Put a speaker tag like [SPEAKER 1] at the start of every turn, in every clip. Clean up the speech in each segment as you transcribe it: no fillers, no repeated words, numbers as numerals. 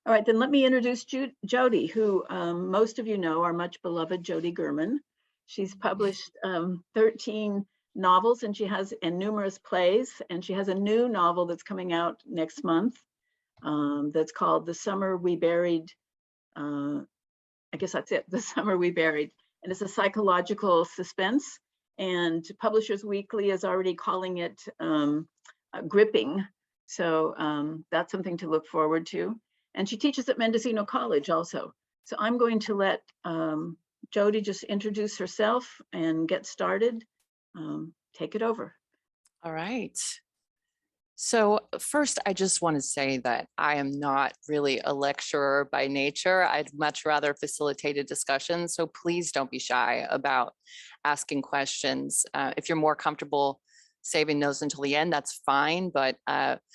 [SPEAKER 1] All right, then let me introduce Jody, who most of you know, our much beloved Jody Gehrman. She's published 13 novels and numerous plays, and she has a new novel that's coming out next month that's called The Summer We Buried. I guess that's it, The Summer We Buried. And it's a psychological suspense, and Publishers Weekly is already calling it gripping. So that's something to look forward to. And she teaches at Mendocino College also. So I'm going to let Jody just introduce herself and get started. Take it over.
[SPEAKER 2] All right. So first, I just want to say that I am not really a lecturer by nature. I'd much rather facilitate a discussion. So please don't be shy about asking questions. If you're more comfortable saving those until the end, that's fine. But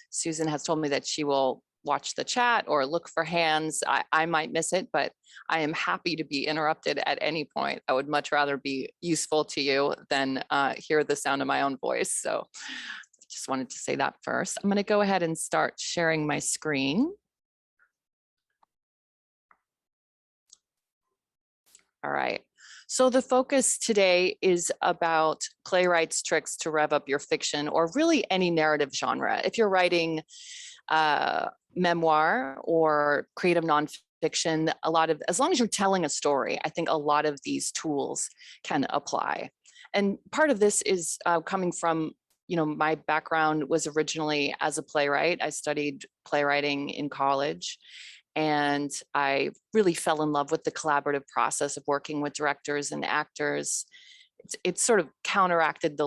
[SPEAKER 2] Susan has told me that she will watch the chat or look for hands. I might miss it, but I am happy to be interrupted at any point. I would much rather be useful to you than hear the sound of my own voice. So just wanted to say that first. I'm going to go ahead and start sharing my screen. All right. So the focus today is about playwrights' tricks to rev up your fiction, or really any narrative genre. If you're writing memoir or creative nonfiction, as long as you're telling a story, I think a lot of these tools can apply. And part of this is coming from, my background was originally as a playwright. I studied playwriting in college, and I really fell in love with the collaborative process of working with directors and actors. It sort of counteracted the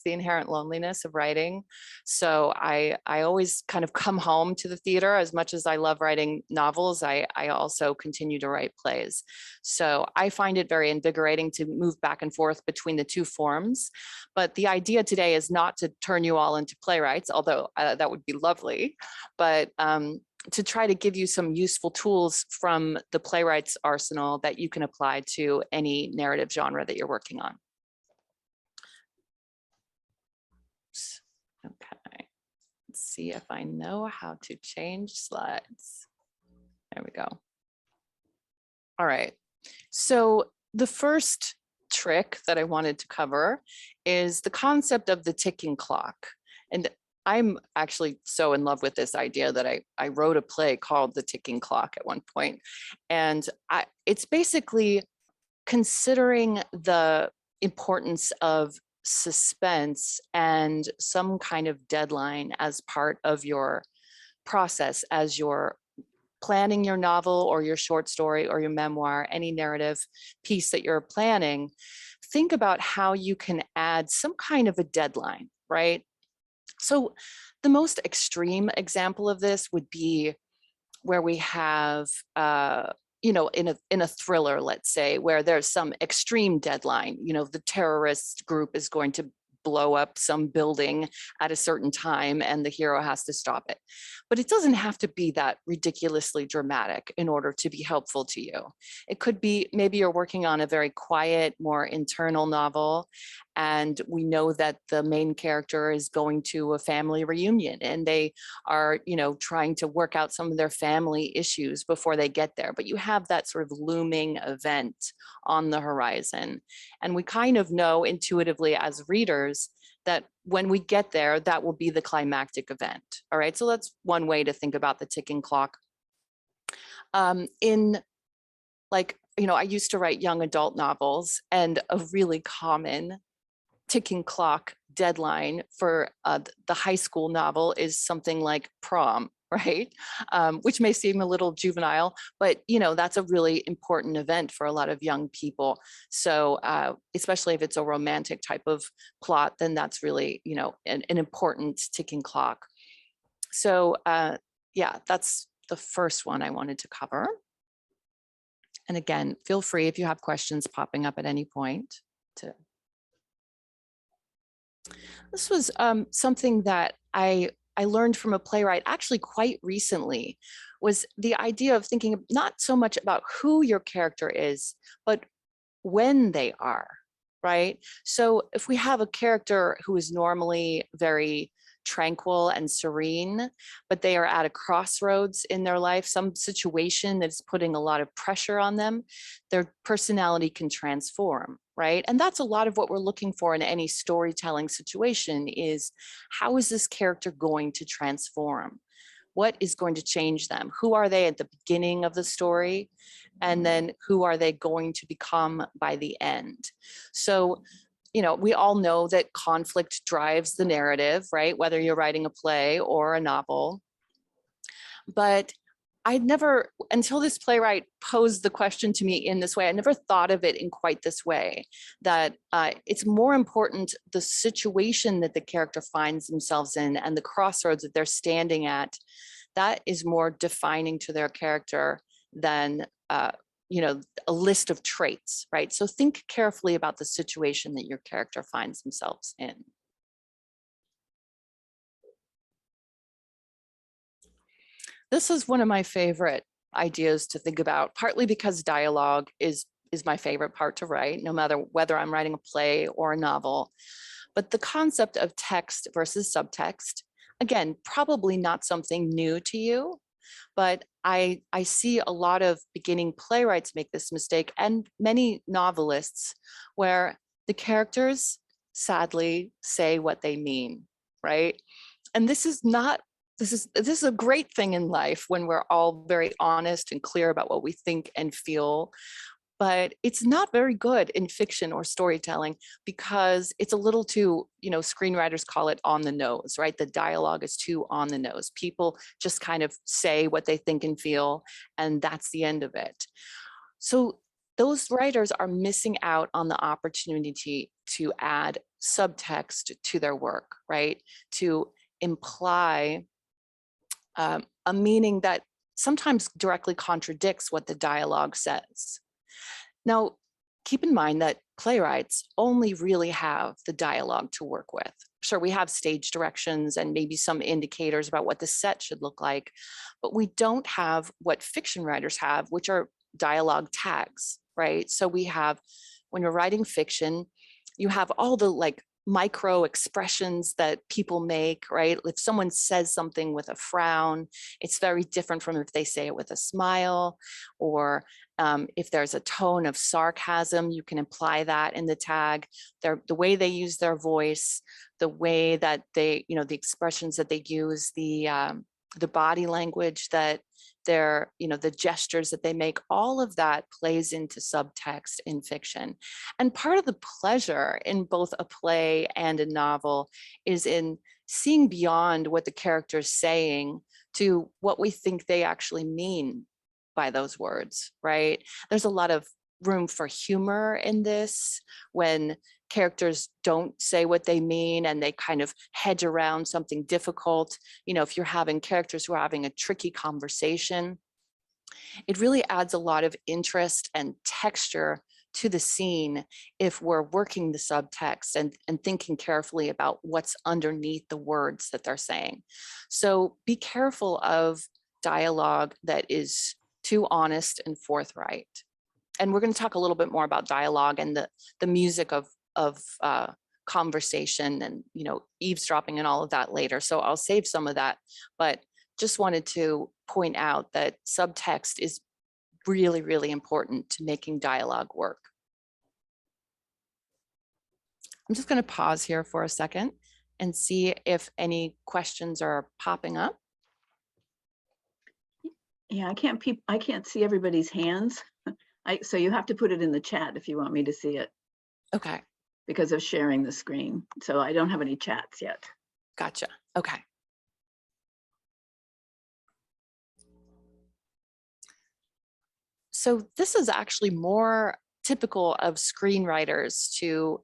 [SPEAKER 2] inherent loneliness of writing. So I always kind of come home to the theater. As much as I love writing novels, I also continue to write plays. So I find it very invigorating to move back and forth between the two forms. But the idea today is not to turn you all into playwrights, although that would be lovely, but to try to give you some useful tools from the playwright's arsenal that you can apply to any narrative genre that you're working on. Okay, let's see if I know how to change slides. There we go. All right, so the first trick that I wanted to cover is the concept of the ticking clock. And I'm actually so in love with this idea that I wrote a play called The Ticking Clock at one point. And it's basically considering the importance of suspense and some kind of deadline as part of your process as you're planning your novel or your short story or your memoir, any narrative piece that you're planning. Think about how you can add some kind of a deadline, right? So the most extreme example of this would be where we have, in a thriller, let's say, where there's some extreme deadline. The terrorist group is going to blow up some building at a certain time and the hero has to stop it. But it doesn't have to be that ridiculously dramatic in order to be helpful to you. It could be maybe you're working on a very quiet, more internal novel, and we know that the main character is going to a family reunion and they are, trying to work out some of their family issues before they get there. But you have that sort of looming event on the horizon. And we kind of know intuitively as readers that when we get there, that will be the climactic event. All right, so that's one way to think about the ticking clock. I used to write young adult novels, and a really common ticking clock deadline for the high school novel is something like prom, right? Which may seem a little juvenile, but that's a really important event for a lot of young people. So especially if it's a romantic type of plot, then that's really, an important ticking clock. So yeah, that's the first one I wanted to cover. And again, feel free if you have questions popping up at any point to. This was something that I learned from a playwright actually quite recently, was the idea of thinking not so much about who your character is, but when they are, right? So if we have a character who is normally very tranquil and serene, but they are at a crossroads in their life, some situation that's putting a lot of pressure on them, their personality can transform, right? And that's a lot of what we're looking for in any storytelling situation is, how is this character going to transform? What is going to change them? Who are they at the beginning of the story? And then who are they going to become by the end? So, you know, we all know that conflict drives the narrative, right? Whether you're writing a play or a novel. But I'd never, until this playwright posed the question to me in this way, I never thought of it in quite this way, that it's more important the situation that the character finds themselves in and the crossroads that they're standing at, that is more defining to their character than you know, a list of traits, right? So think carefully about the situation that your character finds themselves in. This is one of my favorite ideas to think about, partly because dialogue is my favorite part to write, no matter whether I'm writing a play or a novel. But the concept of text versus subtext, again, probably not something new to you, but I see a lot of beginning playwrights make this mistake, and many novelists, where the characters sadly say what they mean, right? And this is a great thing in life when we're all very honest and clear about what we think and feel. But it's not very good in fiction or storytelling because it's a little too, you know, screenwriters call it on the nose, right? The dialogue is too on the nose. People just kind of say what they think and feel, and that's the end of it. So those writers are missing out on the opportunity to add subtext to their work, right? To imply a meaning that sometimes directly contradicts what the dialogue says. Now, keep in mind that playwrights only really have the dialogue to work with. Sure, we have stage directions and maybe some indicators about what the set should look like, but we don't have what fiction writers have, which are dialogue tags, right? So we have, when you're writing fiction, you have all the like micro expressions that people make, right? If someone says something with a frown, it's very different from if they say it with a smile, or if there's a tone of sarcasm, you can imply that in the tag. The way they use their voice, the way that they, you know, the expressions that they use, the body language that they're, you know, the gestures that they make, all of that plays into subtext in fiction. And part of the pleasure in both a play and a novel is in seeing beyond what the character's saying to what we think they actually mean by those words, right? There's a lot of room for humor in this when characters don't say what they mean and they kind of hedge around something difficult. You know, if you're having characters who are having a tricky conversation, it really adds a lot of interest and texture to the scene if we're working the subtext and thinking carefully about what's underneath the words that they're saying. So be careful of dialogue that is too honest and forthright. And we're going to talk a little bit more about dialogue and the music of conversation and, you know, eavesdropping and all of that later. So I'll save some of that, but just wanted to point out that subtext is really, really important to making dialogue work. I'm just going to pause here for a second and see if any questions are popping up.
[SPEAKER 1] Yeah, I can't see everybody's hands. So you have to put it in the chat if you want me to see it.
[SPEAKER 2] Okay.
[SPEAKER 1] Because of sharing the screen. So I don't have any chats yet.
[SPEAKER 2] Gotcha. Okay. So this is actually more typical of screenwriters to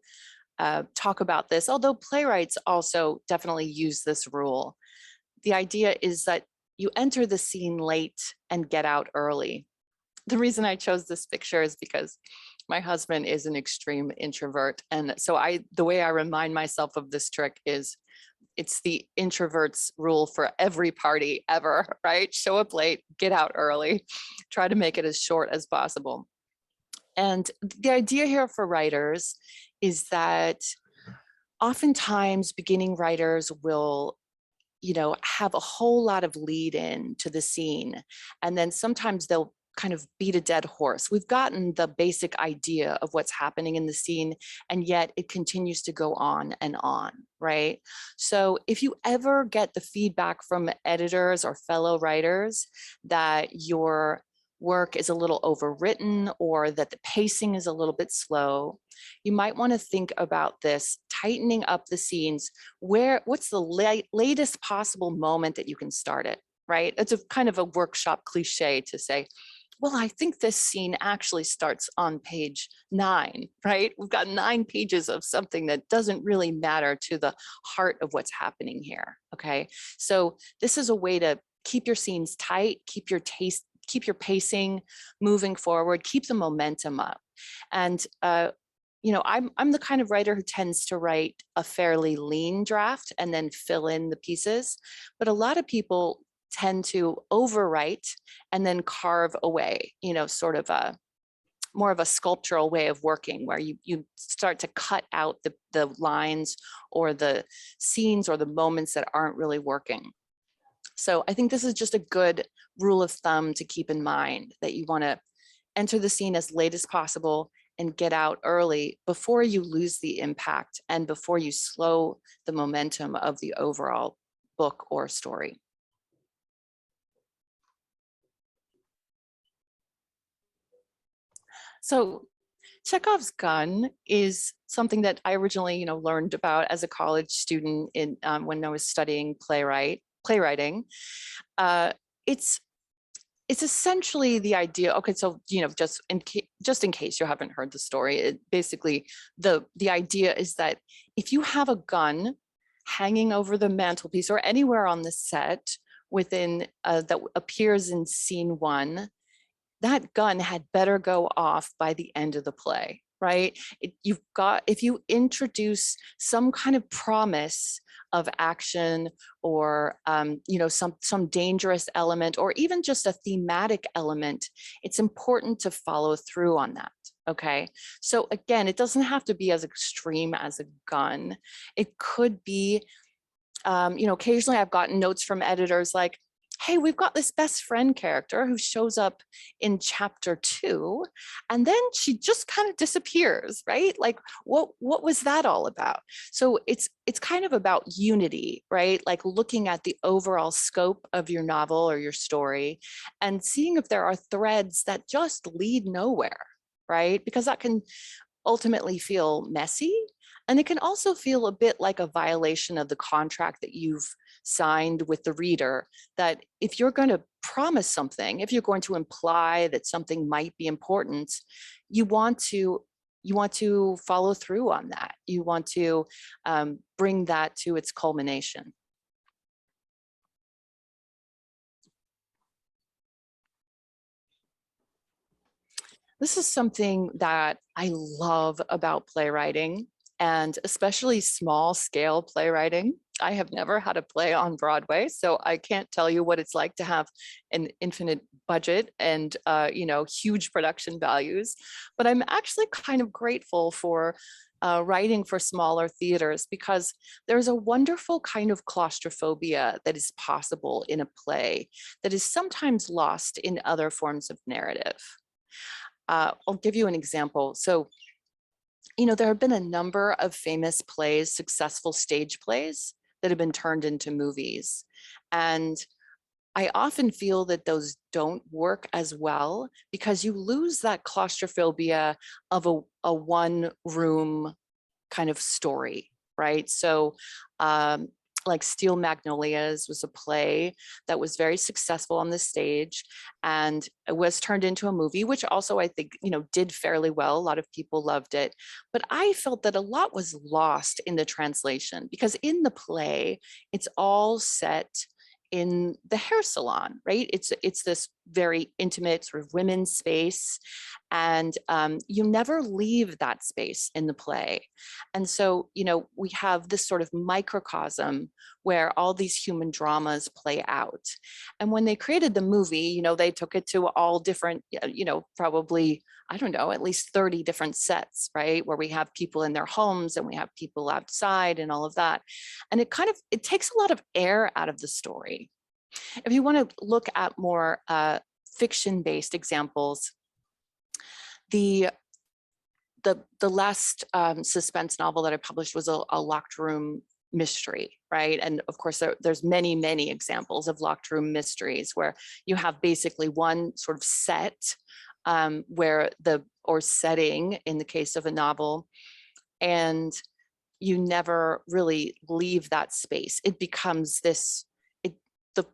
[SPEAKER 2] talk about this, although playwrights also definitely use this rule. The idea is that you enter the scene late and get out early. The reason I chose this picture is because my husband is an extreme introvert. And so the way I remind myself of this trick is it's the introvert's rule for every party ever, right? Show up late, get out early, try to make it as short as possible. And the idea here for writers is that oftentimes beginning writers will have a whole lot of lead in to the scene. And then sometimes they'll kind of beat a dead horse. We've gotten the basic idea of what's happening in the scene, and yet it continues to go on and on, right? So if you ever get the feedback from editors or fellow writers that your work is a little overwritten or that the pacing is a little bit slow, you might want to think about this, tightening up the scenes. What's the latest possible moment that you can start it, right? It's a kind of a workshop cliche to say, well, I think this scene actually starts on page 9, right? We've got 9 pages of something that doesn't really matter to the heart of what's happening here, okay? So this is a way to keep your scenes tight, keep your pacing moving forward, keep the momentum up. And I'm the kind of writer who tends to write a fairly lean draft and then fill in the pieces, but a lot of people tend to overwrite and then carve away, sort of more of a sculptural way of working, where you start to cut out the lines or the scenes or the moments that aren't really working. So I think this is just a good rule of thumb to keep in mind, that you want to enter the scene as late as possible and get out early before you lose the impact and before you slow the momentum of the overall book or story. So Chekhov's gun is something that I originally, learned about as a college student when I was studying playwriting. It's essentially the idea. Okay, so just in case you haven't heard the story, basically the idea is that if you have a gun hanging over the mantelpiece or anywhere on the set within that appears in scene 1, that gun had better go off by the end of the play, right? If you introduce some kind of promise of action or some dangerous element or even just a thematic element, it's important to follow through on that. Okay, so again, it doesn't have to be as extreme as a gun. It could be, occasionally I've gotten notes from editors like, hey, we've got this best friend character who shows up in chapter 2, and then she just kind of disappears, right? Like, what was that all about? So it's kind of about unity, right? Like looking at the overall scope of your novel or your story and seeing if there are threads that just lead nowhere, right? Because that can ultimately feel messy. And it can also feel a bit like a violation of the contract that you've signed with the reader, that if you're going to promise something, if you're going to imply that something might be important, you want to follow through on that. You want to bring that to its culmination. This is something that I love about playwriting, and especially small scale playwriting. I have never had a play on Broadway, so I can't tell you what it's like to have an infinite budget and huge production values. But I'm actually kind of grateful for writing for smaller theaters, because there's a wonderful kind of claustrophobia that is possible in a play that is sometimes lost in other forms of narrative. I'll give you an example. So, there have been a number of famous plays, successful stage plays, that have been turned into movies. And I often feel that those don't work as well because you lose that claustrophobia of a one room kind of story, right? So like Steel Magnolias was a play that was very successful on the stage, and it was turned into a movie, which also I think, did fairly well. A lot of people loved it. But I felt that a lot was lost in the translation, because in the play, it's all set in the hair salon, right? It's this very intimate sort of women's space. And you never leave that space in the play. And so, you know, we have this sort of microcosm where all these human dramas play out. And when they created the movie, you know, they took it to all different, you know, probably, I don't know, at least 30 different sets, right? Where we have people in their homes and we have people outside and all of that. And it takes a lot of air out of the story. If you want to look at more fiction-based examples, the last suspense novel that I published was a locked room mystery, right? And of course, there's many, many examples of locked room mysteries where you have basically one sort of set or setting in the case of a novel, and you never really leave that space. It becomes this,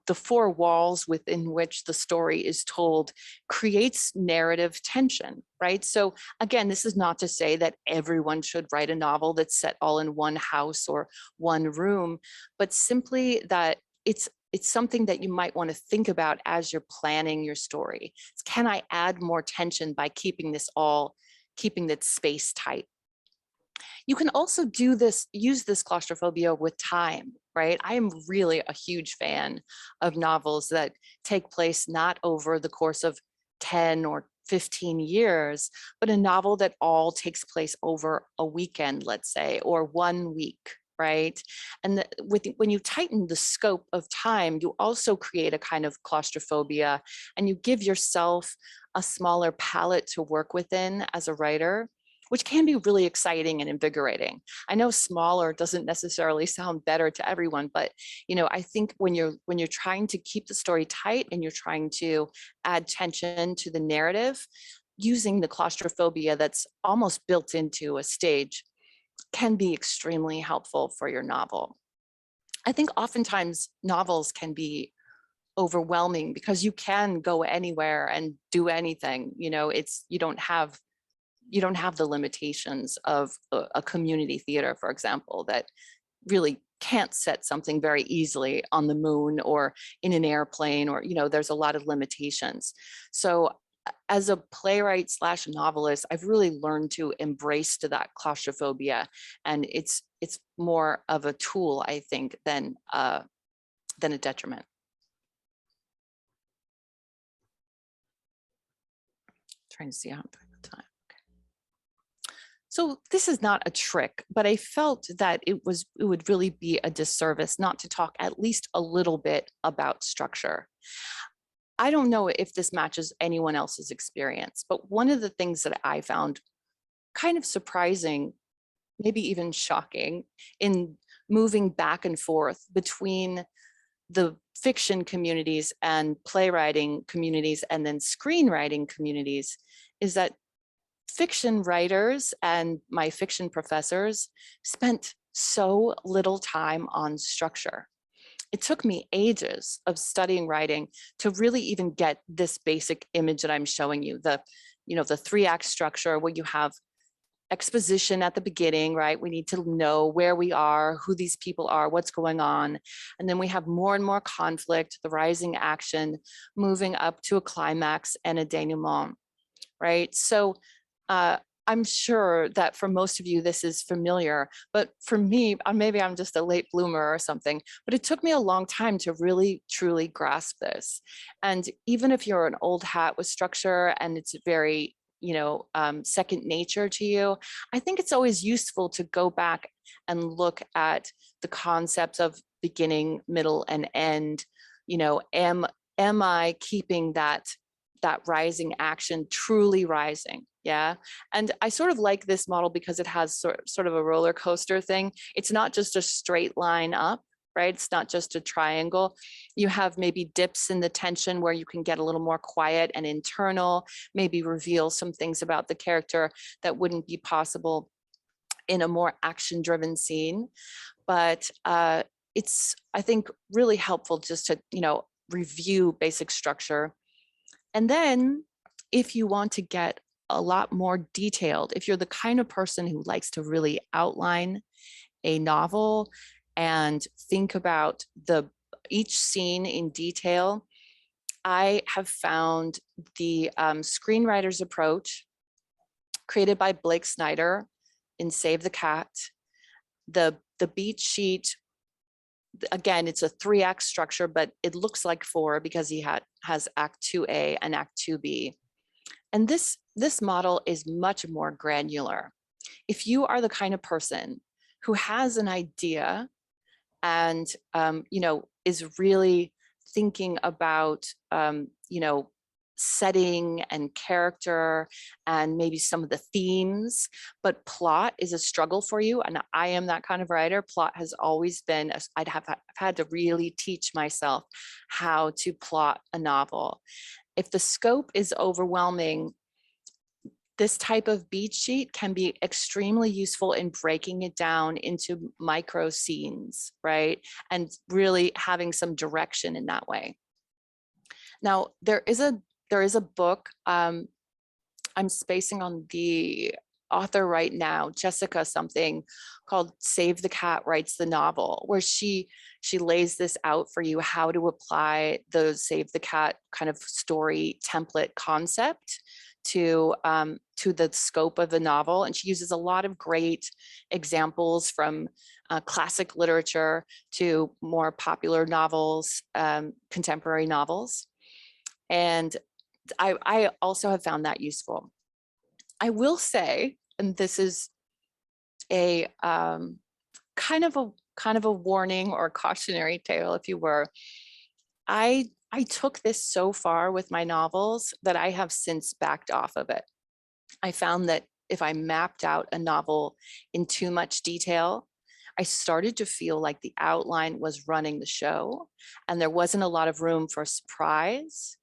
[SPEAKER 2] the four walls within which the story is told creates narrative tension, right? So again, this is not to say that everyone should write a novel that's set all in one house or one room, but simply that it's something that you might want to think about as you're planning your story. Can I add more tension by keeping that space tight? You can also use this claustrophobia with time, right? I am really a huge fan of novels that take place not over the course of 10 or 15 years, but a novel that all takes place over a weekend, let's say, or 1 week, right? And when you tighten the scope of time, you also create a kind of claustrophobia, and you give yourself a smaller palette to work within as a writer, which can be really exciting and invigorating. I know smaller doesn't necessarily sound better to everyone, but you know, I think when you're trying to keep the story tight and you're trying to add tension to the narrative, using the claustrophobia that's almost built into a stage can be extremely helpful for your novel. I think oftentimes novels can be overwhelming because you can go anywhere and do anything. You know, you don't have the limitations of a community theater, for example, that really can't set something very easily on the moon or in an airplane, or, you know, there's a lot of limitations. So as a playwright / novelist, I've really learned to embrace that claustrophobia, and it's more of a tool, I think, than a detriment. Trying to see how I'm doing the time. So this is not a trick, but I felt that it would really be a disservice not to talk at least a little bit about structure. I don't know if this matches anyone else's experience, but one of the things that I found kind of surprising, maybe even shocking, in moving back and forth between the fiction communities and playwriting communities and then screenwriting communities, is that fiction writers and my fiction professors spent so little time on structure. It took me ages of studying writing to really even get this basic image that I'm showing you, the 3-act structure where you have exposition at the beginning, right? We need to know where we are, who these people are, what's going on. And then we have more and more conflict, the rising action, moving up to a climax and a denouement, right? So I'm sure that for most of you, this is familiar, but for me, maybe I'm just a late bloomer or something, but it took me a long time to really, truly grasp this. And even if you're an old hat with structure and it's very, second nature to you, I think it's always useful to go back and look at the concepts of beginning, middle, and end. Am I keeping that rising action truly rising? Yeah. And I sort of like this model because it has sort of a roller coaster thing. It's not just a straight line up, right? It's not just a triangle. You have maybe dips in the tension where you can get a little more quiet and internal, maybe reveal some things about the character that wouldn't be possible in a more action-driven scene. But it's, I think, really helpful just to, review basic structure. And then if you want to get a lot more detailed, if you're the kind of person who likes to really outline a novel and think about each scene in detail, I have found the screenwriter's approach created by Blake Snyder in Save the Cat, the beat sheet. Again, it's a 3-act structure, but it looks like 4 because he has Act 2A and Act 2B. And this model is much more granular. If you are the kind of person who has an idea and is really thinking about setting and character and maybe some of the themes, but plot is a struggle for you, and I am that kind of writer. Plot has always been, I've had to really teach myself how to plot a novel. If the scope is overwhelming, this type of beat sheet can be extremely useful in breaking it down into micro scenes, right? And really having some direction in that way. Now, there is a book, I'm spacing on the author right now, Jessica something, called Save the Cat Writes the Novel, where she lays this out for you, how to apply the Save the Cat kind of story template concept to the scope of the novel. And she uses a lot of great examples from classic literature to more popular novels, contemporary novels. And I also have found that useful. I will say, and this is a kind of a warning or cautionary tale, if you were, I took this so far with my novels that I have since backed off of it. I found that if I mapped out a novel in too much detail, I started to feel like the outline was running the show, and there wasn't a lot of room for surprise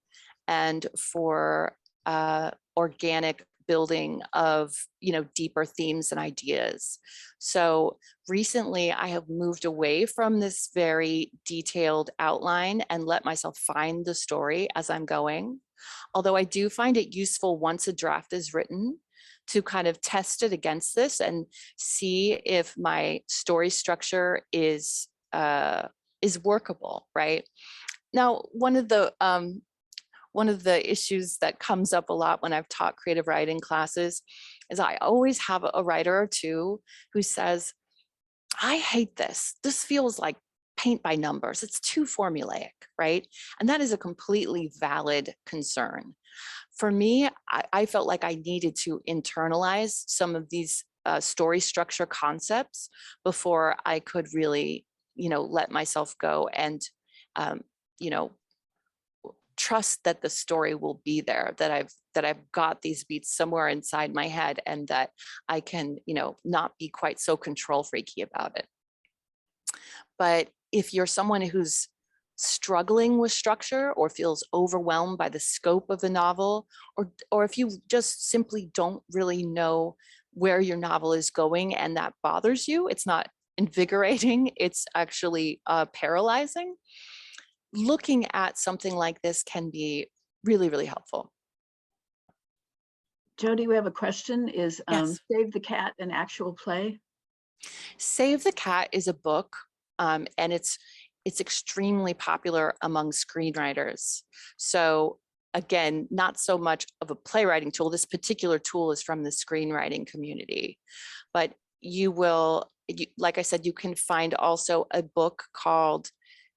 [SPEAKER 2] and for organic building of deeper themes and ideas. So recently I have moved away from this very detailed outline and let myself find the story as I'm going. Although I do find it useful once a draft is written to kind of test it against this and see if my story structure is workable, right? Now, one of the issues that comes up a lot when I've taught creative writing classes is I always have a writer or two who says, I hate this. This feels like paint by numbers. It's too formulaic, right? And that is a completely valid concern. For me, I felt like I needed to internalize some of these story structure concepts before I could really, let myself go and, trust that the story will be there, that I've got these beats somewhere inside my head, and that I can, not be quite so control freaky about it. But if you're someone who's struggling with structure or feels overwhelmed by the scope of the novel, or if you just simply don't really know where your novel is going and that bothers you, it's not invigorating, it's actually paralyzing, looking at something like this can be really, really helpful.
[SPEAKER 1] Jody, we have a question. Is
[SPEAKER 2] Yes.
[SPEAKER 1] Save the Cat an actual play?
[SPEAKER 2] Save the Cat is a book, and it's extremely popular among screenwriters. So again, not so much of a playwriting tool. This particular tool is from the screenwriting community, but like I said, you can find also a book called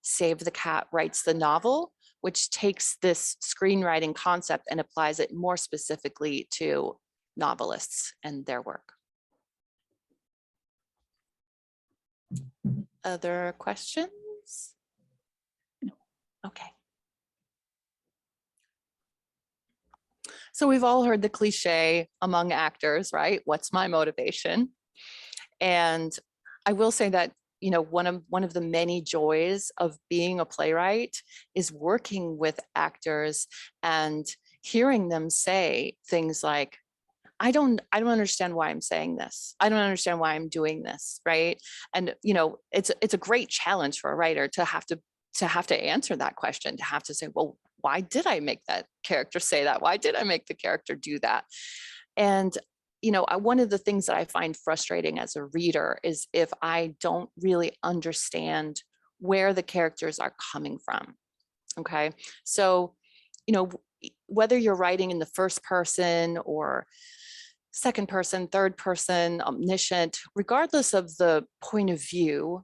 [SPEAKER 2] Save the Cat Writes the Novel, which takes this screenwriting concept and applies it more specifically to novelists and their work. Other questions?
[SPEAKER 1] No.
[SPEAKER 2] Okay. So we've all heard the cliche among actors, right? What's my motivation? And I will say that, one of the many joys of being a playwright is working with actors and hearing them say things like, I don't understand why I'm saying this. I don't understand why I'm doing this, right? And it's a great challenge for a writer to have to answer that question, to have to say, well, why did I make that character say that? Why did I make the character do that? And one of the things that I find frustrating as a reader is if I don't really understand where the characters are coming from. Okay, so you know, whether you're writing in the first person or second person, third person, omniscient, regardless of the point of view,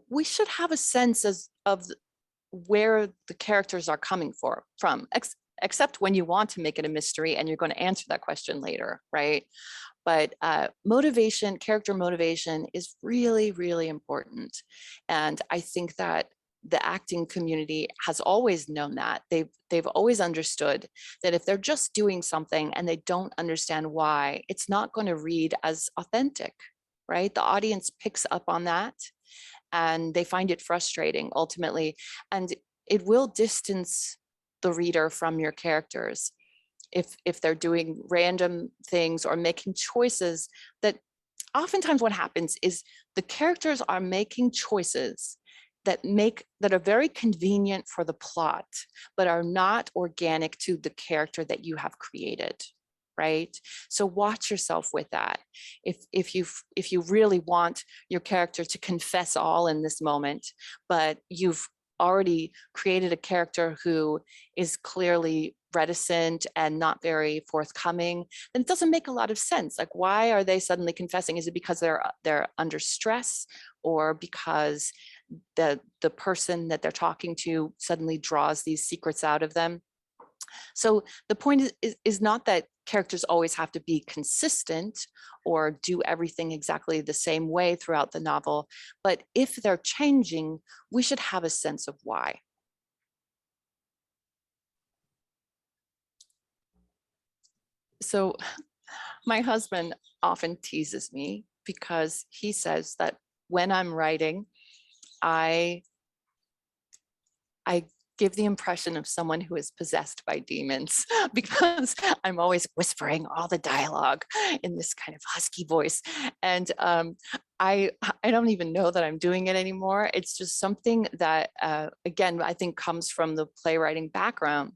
[SPEAKER 2] we should have a sense of where the characters are coming from, except when you want to make it a mystery and you're going to answer that question later, right? But motivation, character motivation is really, really important. And I think that the acting community has always known that. They've always understood that if they're just doing something and they don't understand why, it's not going to read as authentic, right? The audience picks up on that and they find it frustrating ultimately. And it will distance the reader from your characters if they're doing random things or making choices that oftentimes what happens is the characters are making choices that are very convenient for the plot, but are not organic to the character that you have created, right? So watch yourself with that. If you really want your character to confess all in this moment, but you've already created a character who is clearly reticent and not very forthcoming, then it doesn't make a lot of sense. Like, why are they suddenly confessing? Is it because they're under stress, or because the person that they're talking to suddenly draws these secrets out of them? So the point is not that characters always have to be consistent or do everything exactly the same way throughout the novel, but if they're changing, we should have a sense of why. So my husband often teases me because he says that when I'm writing, I give the impression of someone who is possessed by demons because I'm always whispering all the dialogue in this kind of husky voice. And I don't even know that I'm doing it anymore. It's just something that, again, I think comes from the playwriting background.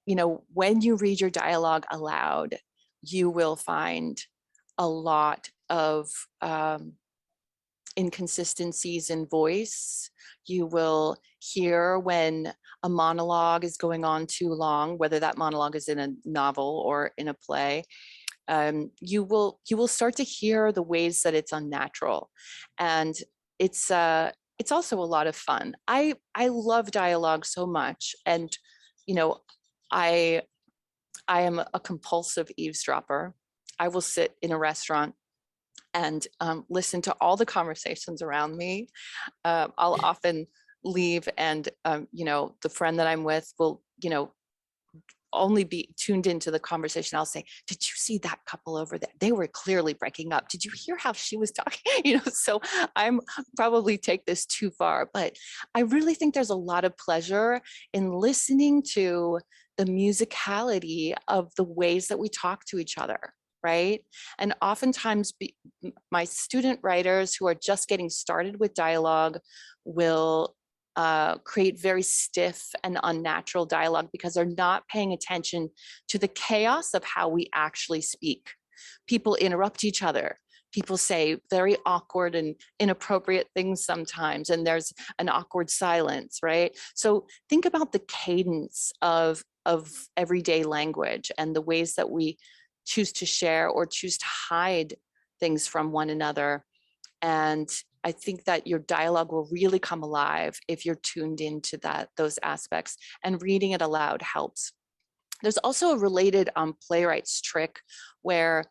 [SPEAKER 2] You know, when you read your dialogue aloud, you will find a lot of inconsistencies in voice. You will hear when a monologue is going on too long, whether that monologue is in a novel or in a play. You will start to hear the ways that it's unnatural, and it's also a lot of fun. I love dialogue so much, and you know, I am a compulsive eavesdropper. I will sit in a restaurant and listen to all the conversations around me. I'll often leave and, you know, the friend that I'm with will, you know, only be tuned into the conversation. I'll say, did you see that couple over there? They were clearly breaking up. Did you hear how she was talking? You know, so I'm probably take this too far, but I really think there's a lot of pleasure in listening to the musicality of the ways that we talk to each other, right? And oftentimes my student writers who are just getting started with dialogue will create very stiff and unnatural dialogue because they're not paying attention to the chaos of how we actually speak. People interrupt each other. People say very awkward and inappropriate things sometimes, and there's an awkward silence, right? So think about the cadence of everyday language and the ways that we choose to share or choose to hide things from one another. And I think that your dialogue will really come alive if you're tuned into those aspects, and reading it aloud helps. There's also a related playwright's trick where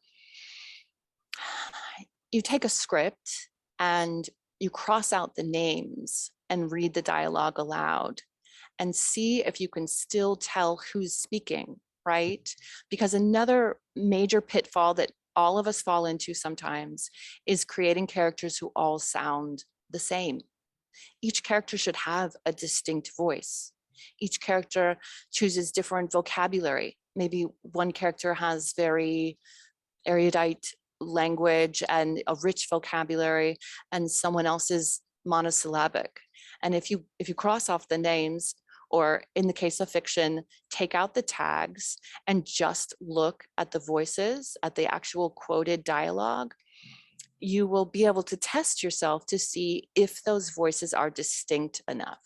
[SPEAKER 2] you take a script and you cross out the names and read the dialogue aloud and see if you can still tell who's speaking, right? Because another major pitfall that all of us fall into sometimes is creating characters who all sound the same. Each character should have a distinct voice. Each character chooses different vocabulary. Maybe one character has very erudite language and a rich vocabulary, and someone else is monosyllabic. And if you cross off the names, or in the case of fiction, take out the tags and just look at the voices, at the actual quoted dialogue, you will be able to test yourself to see if those voices are distinct enough.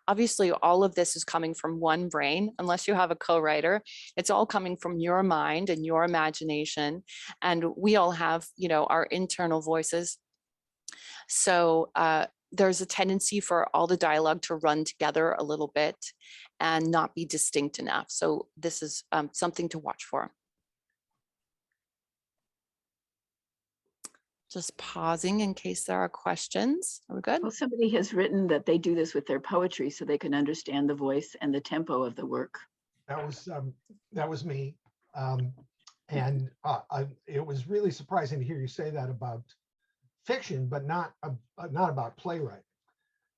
[SPEAKER 2] obviously all of this is coming from one brain, unless you have a co-writer. It's all coming from your mind and your imagination. And we all have, you know, our internal voices. So there's a tendency for all the dialogue to run together a little bit and not be distinct enough. So this is something to watch for. Just pausing in case there are questions. Are we good?
[SPEAKER 1] Well, somebody has written that they do this with their poetry so they can understand the voice and the tempo of the work.
[SPEAKER 3] That was me. And it was really surprising to hear you say that about fiction, but not about playwriting,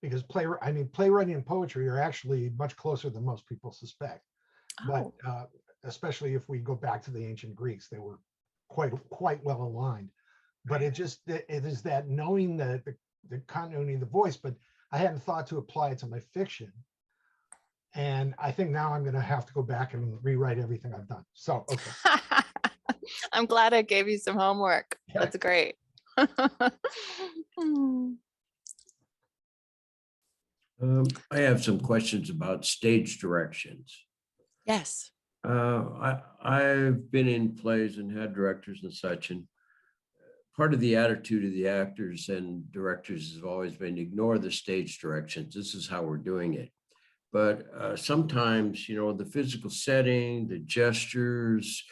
[SPEAKER 3] because playwriting and poetry are actually much closer than most people suspect.
[SPEAKER 2] Oh.
[SPEAKER 3] But especially if we go back to the ancient Greeks, they were quite well aligned. But it is that knowing the continuity of the voice. But I hadn't thought to apply it to my fiction. And I think now I'm going to have to go back and rewrite everything I've done. So, okay.
[SPEAKER 2] I'm glad I gave you some homework. That's great.
[SPEAKER 4] I have some questions about stage directions.
[SPEAKER 2] Yes.
[SPEAKER 4] I've been in plays and had directors and such, and part of the attitude of the actors and directors has always been ignore the stage directions. This is how we're doing it. But sometimes, you know, the physical setting, the gestures,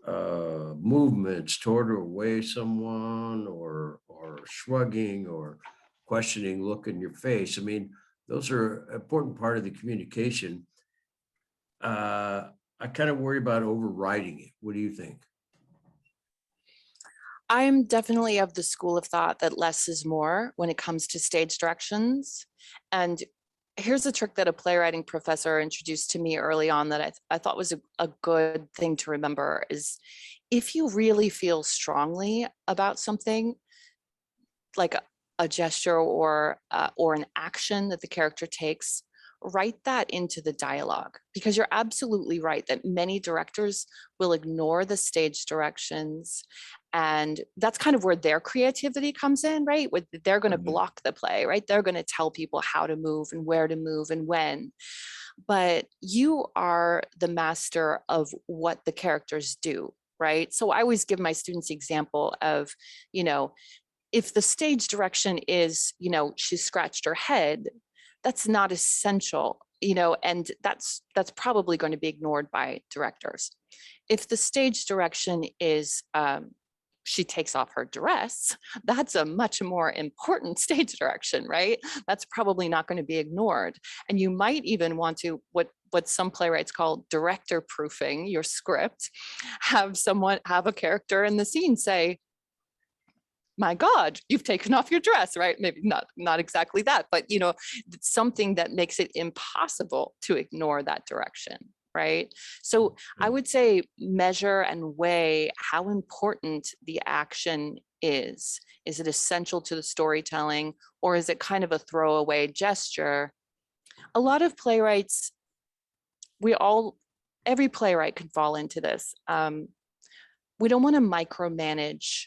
[SPEAKER 4] movements toward or away someone, or shrugging or questioning look in your face. I mean, those are an important part of the communication. I kind of worry about overriding it. What do you think?
[SPEAKER 2] I'm definitely of the school of thought that less is more when it comes to stage directions. And here's a trick that a playwriting professor introduced to me early on that I thought was a good thing to remember is, if you really feel strongly about something, like a gesture or an action that the character takes, write that into the dialogue, because you're absolutely right that many directors will ignore the stage directions. And that's kind of where their creativity comes in, right? They're going to block the play, right? They're going to tell people how to move and where to move and when. But you are the master of what the characters do, right? So I always give my students the example of, you know, if the stage direction is, you know, she scratched her head, that's not essential, you know, and that's probably going to be ignored by directors. If the stage direction is she takes off her dress, that's a much more important stage direction, right? That's probably not going to be ignored. And you might even want to, what some playwrights call director proofing your script, have a character in the scene say, my God, you've taken off your dress, right? Maybe not exactly that, but you know, something that makes it impossible to ignore that direction, right? So I would say measure and weigh how important the action is. Is it essential to the storytelling, or is it kind of a throwaway gesture? A lot of playwrights, every playwright can fall into this. We don't want to micromanage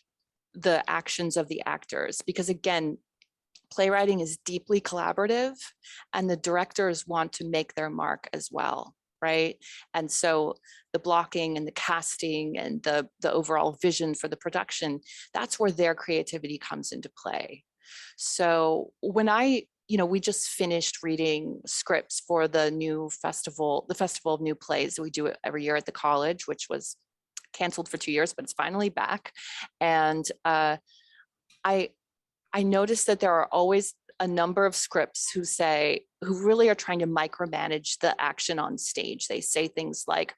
[SPEAKER 2] the actions of the actors, because again, playwriting is deeply collaborative and the directors want to make their mark as well, right? And so the blocking and the casting and the overall vision for the production, that's where their creativity comes into play. So when we just finished reading scripts for the Festival of New Plays. We do it every year at the college, which was canceled for 2 years, but it's finally back. And I noticed that there are always a number of scripts who really are trying to micromanage the action on stage. They say things like,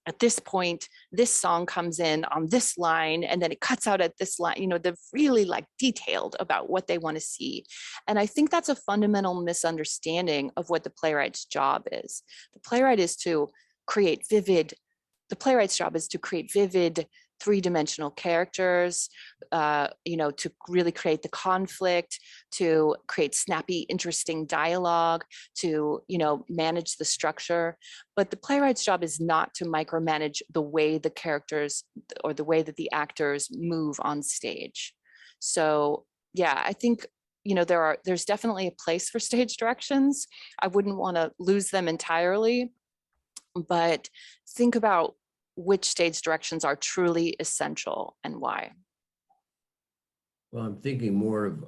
[SPEAKER 2] at this point, this song comes in on this line, and then it cuts out at this line. You know, they're really like detailed about what they want to see. And I think that's a fundamental misunderstanding of what the playwright's job is. The playwright's job is to create vivid, three-dimensional characters, to really create the conflict, to create snappy, interesting dialogue, to, manage the structure. But the playwright's job is not to micromanage the way the characters or the way that the actors move on stage. So yeah, I think you know, there's definitely a place for stage directions. I wouldn't want to lose them entirely, but think about which stage directions are truly essential and why.
[SPEAKER 4] Well, I'm thinking more of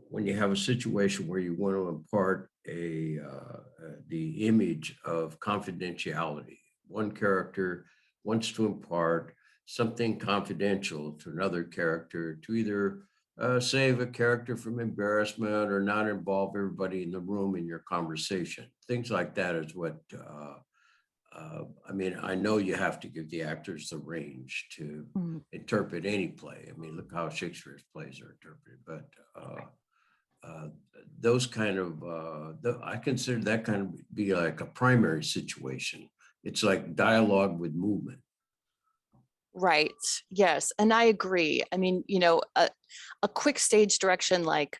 [SPEAKER 4] when you have a situation where you want to impart the image of confidentiality. One character wants to impart something confidential to another character to either save a character from embarrassment or not involve everybody in the room in your conversation. Things like that is what I mean, I know you have to give the actors the range to interpret any play. I mean, look how Shakespeare's plays are interpreted, but those kind of, I consider that kind of be like a primary situation. It's like dialogue with movement.
[SPEAKER 2] Right. Yes. And I agree. I mean, you know, a quick stage direction, like,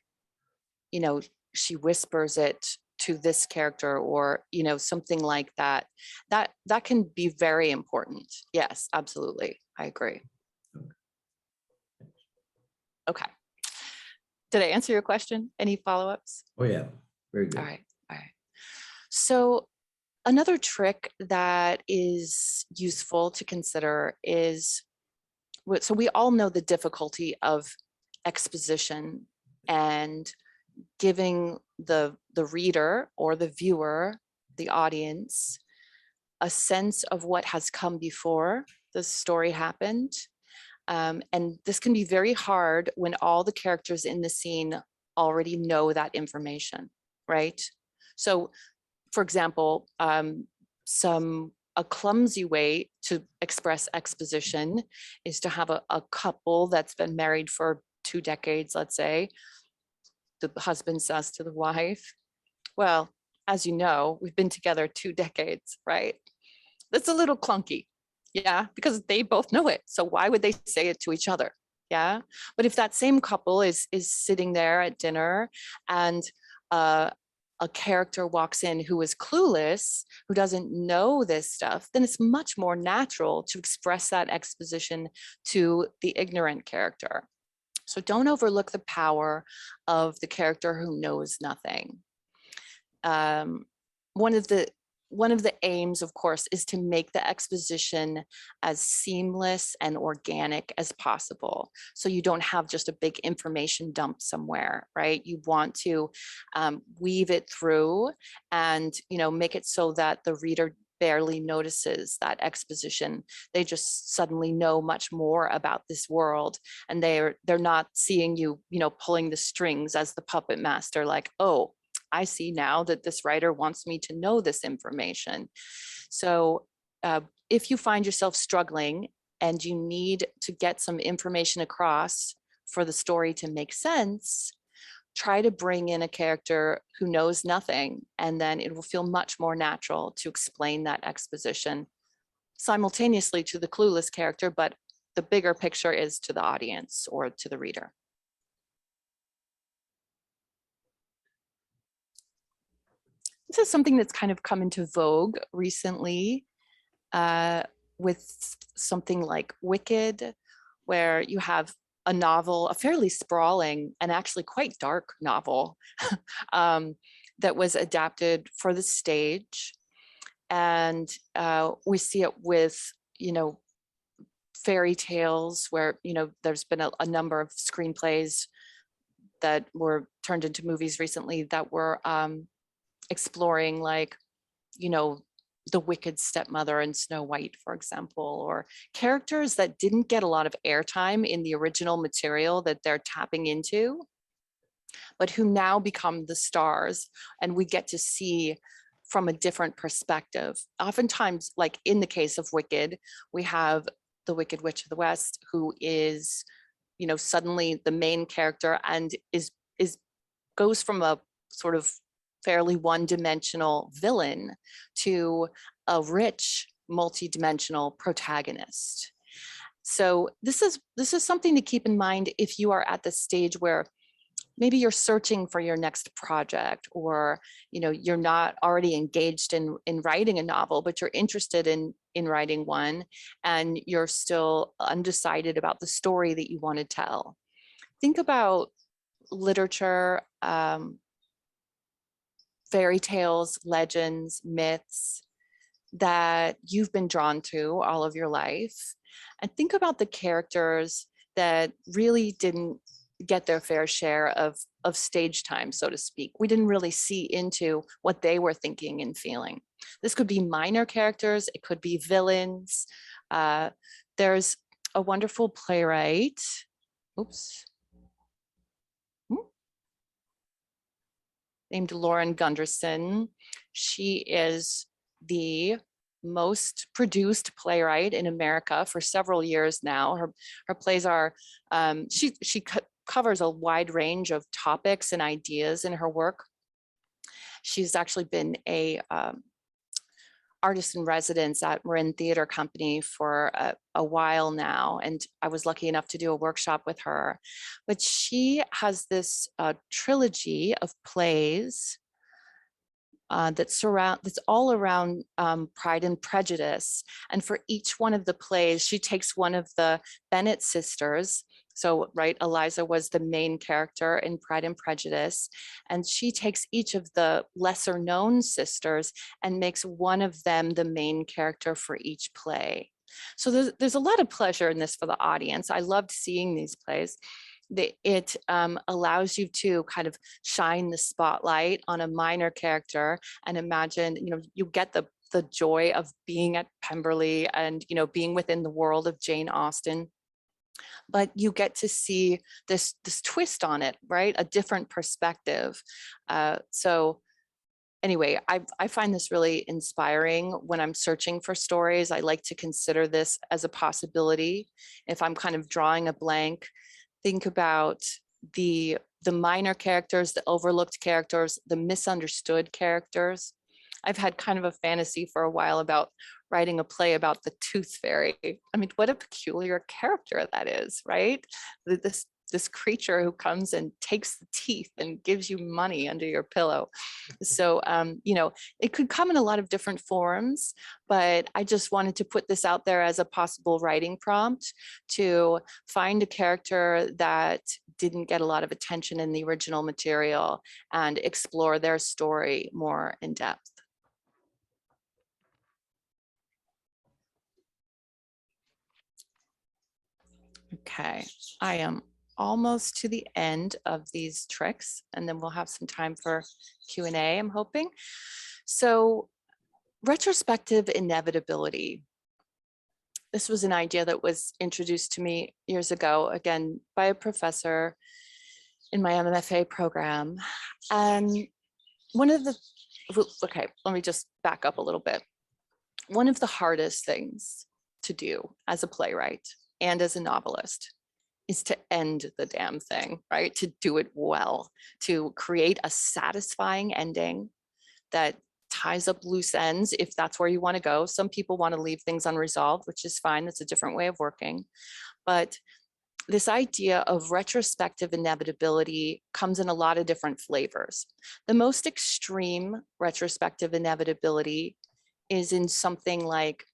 [SPEAKER 2] you know, she whispers it to this character, or, you know, something like that, that can be very important. Yes, absolutely. I agree. Okay. Did I answer your question? Any follow-ups?
[SPEAKER 4] Oh yeah, very good.
[SPEAKER 2] All right. All right. So another trick that is useful to consider is, so we all know the difficulty of exposition and giving the reader or the viewer, the audience, a sense of what has come before the story happened. And this can be very hard when all the characters in the scene already know that information, right? So, for example, a clumsy way to express exposition is to have a couple that's been married for 2 decades, let's say. The husband says to the wife, well, as you know, we've been together 2 decades, right? That's a little clunky, yeah, because they both know it. So why would they say it to each other? Yeah. But if that same couple is sitting there at dinner and a character walks in who is clueless, who doesn't know this stuff, then it's much more natural to express that exposition to the ignorant character. So don't overlook the power of the character who knows nothing. One of the aims, of course, is to make the exposition as seamless and organic as possible. So you don't have just a big information dump somewhere, right? You want to weave it through and, you know, make it so that the reader barely notices that exposition. They just suddenly know much more about this world, and they're not seeing you, you know, pulling the strings as the puppet master, like, oh, I see now that this writer wants me to know this information. So if you find yourself struggling and you need to get some information across for the story to make sense, try to bring in a character who knows nothing, and then it will feel much more natural to explain that exposition simultaneously to the clueless character, but the bigger picture is to the audience or to the reader. This is something that's kind of come into vogue recently with something like Wicked, where you have a novel, a fairly sprawling and actually quite dark novel that was adapted for the stage. And we see it with, you know, fairy tales where, you know, there's been a number of screenplays that were turned into movies recently that were exploring, like, you know, the wicked stepmother in Snow White, for example, or characters that didn't get a lot of airtime in the original material that they're tapping into, but who now become the stars, and we get to see from a different perspective. Oftentimes, like in the case of Wicked, we have the Wicked Witch of the West, who is, you know, suddenly the main character and is goes from a sort of fairly one-dimensional villain to a rich, multi-dimensional protagonist. So this is something to keep in mind if you are at the stage where maybe you're searching for your next project, or, you know, you're not already engaged in writing a novel, but you're interested in writing one, and you're still undecided about the story that you want to tell. Think about literature, fairy tales, legends, myths that you've been drawn to all of your life, and think about the characters that really didn't get their fair share of stage time, so to speak. We didn't really see into what they were thinking and feeling. This could be minor characters, it could be villains. There's a wonderful playwright, named Lauren Gunderson. She is the most produced playwright in America for several years now. Her plays are, she covers a wide range of topics and ideas in her work. She's actually been a artist in residence at Marin Theater Company for a while now, and I was lucky enough to do a workshop with her. But she has this trilogy of plays that's all around Pride and Prejudice. And for each one of the plays, she takes one of the Bennett sisters. So, right, Eliza was the main character in Pride and Prejudice, and she takes each of the lesser known sisters and makes one of them the main character for each play. So there's a lot of pleasure in this for the audience. I loved seeing these plays. It allows you to kind of shine the spotlight on a minor character and imagine, you get the joy of being at Pemberley and, being within the world of Jane Austen. But you get to see this twist on it, right? A different perspective. So anyway, I find this really inspiring when I'm searching for stories. I like to consider this as a possibility. If I'm kind of drawing a blank, think about the minor characters, the overlooked characters, the misunderstood characters. I've had kind of a fantasy for a while about writing a play about the Tooth Fairy. I mean, what a peculiar character that is, right? This creature who comes and takes the teeth and gives you money under your pillow. So, it could come in a lot of different forms, but I just wanted to put this out there as a possible writing prompt to find a character that didn't get a lot of attention in the original material and explore their story more in depth. Okay, I am almost to the end of these tricks, and then we'll have some time for Q&A, I'm hoping. So, retrospective inevitability. This was an idea that was introduced to me years ago, again, by a professor in my MFA program. And okay, let me just back up a little bit. One of the hardest things to do as a playwright and as a novelist is to end the damn thing, right? To do it well, to create a satisfying ending that ties up loose ends, if that's where you want to go. Some people want to leave things unresolved, which is fine. That's a different way of working. But this idea of retrospective inevitability comes in a lot of different flavors. The most extreme retrospective inevitability is in something like,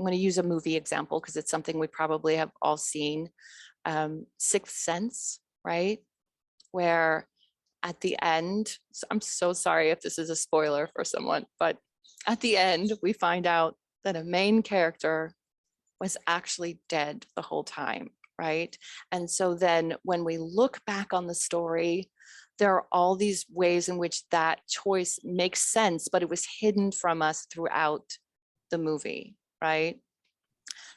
[SPEAKER 2] I'm going to use a movie example because it's something we probably have all seen, Sixth Sense, right? Where at the end, I'm so sorry if this is a spoiler for someone, but at the end, we find out that a main character was actually dead the whole time, right? And so then when we look back on the story, there are all these ways in which that choice makes sense, but it was hidden from us throughout the movie, right?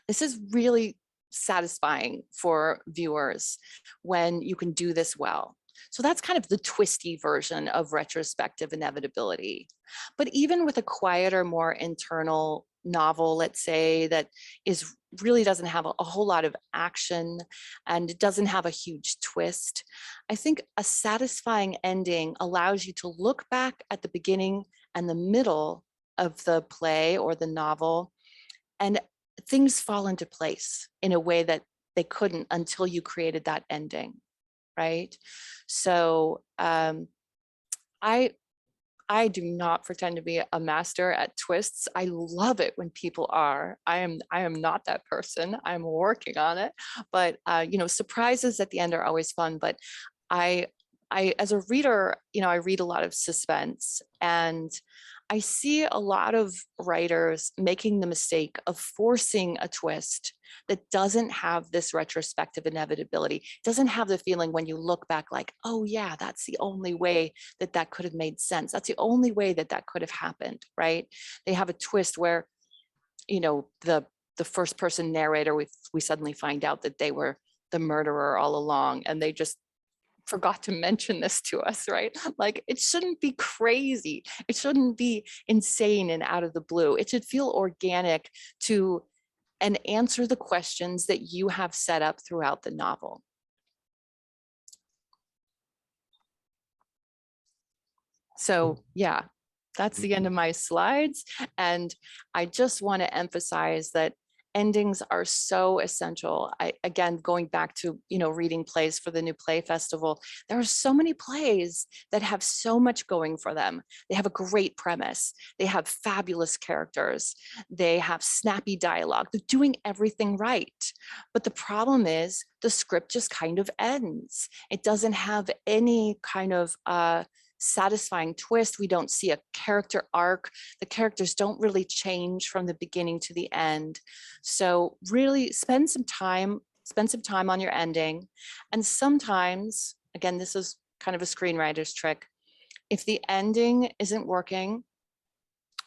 [SPEAKER 2] This is really satisfying for viewers when you can do this well. So that's kind of the twisty version of retrospective inevitability. But even with a quieter, more internal novel, let's say, that really doesn't have a whole lot of action and it doesn't have a huge twist, I think a satisfying ending allows you to look back at the beginning and the middle of the play or the novel, and things fall into place in a way that they couldn't until you created that ending, right? So I do not pretend to be a master at twists. I love it when people are. I am not that person. I'm working on it. But surprises at the end are always fun. But I as a reader, I read a lot of suspense, and I see a lot of writers making the mistake of forcing a twist that doesn't have this retrospective inevitability, doesn't have the feeling when you look back like, oh yeah, that's the only way that that could have made sense. That's the only way that that could have happened, right? They have a twist where, the first person narrator, we suddenly find out that they were the murderer all along, and they just forgot to mention this to us, right? Like, it shouldn't be crazy. It shouldn't be insane and out of the blue. It should feel organic to and answer the questions that you have set up throughout the novel. So yeah, that's the end of my slides. And I just want to emphasize that endings are so essential. Again, going back to, reading plays for the New Play Festival, there are so many plays that have so much going for them. They have a great premise. They have fabulous characters. They have snappy dialogue. They're doing everything right. But the problem is the script just kind of ends. It doesn't have any kind of satisfying twist. We don't see a character arc. The characters don't really change from the beginning to the end. So really spend some time on your ending. And sometimes, again, this is kind of a screenwriter's trick. If the ending isn't working,